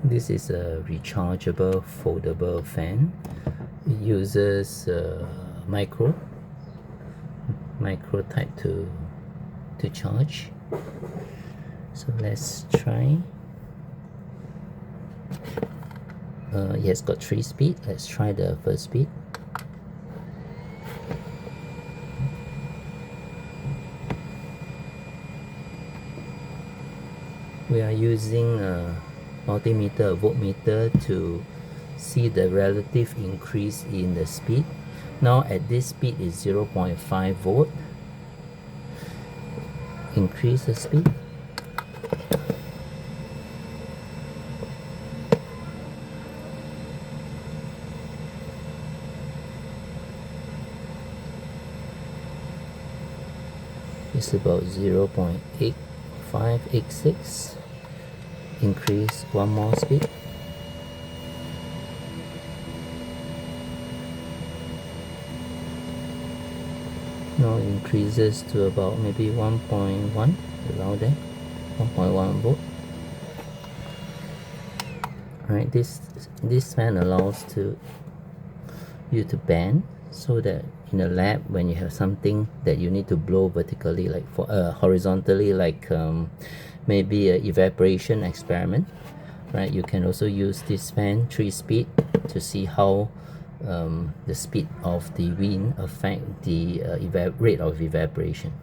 This is a rechargeable foldable fan. It uses micro type to charge. So let's try. It has got 3 speed. Let's try the first speed. We are using a multimeter, a voltmeter, to see the relative increase in the speed. Now at this speed is 0.5 volt. Increase the speed. It's about 0.8586. Increase one more speed. Now increases to about maybe 1.1, around there, 1.1 volt. Alright, this fan allows you to bend, so that in a lab, when you have something that you need to blow vertically, like for horizontally, like maybe an evaporation experiment, right? You can also use this fan 3 speed to see how the speed of the wind affect the rate of evaporation.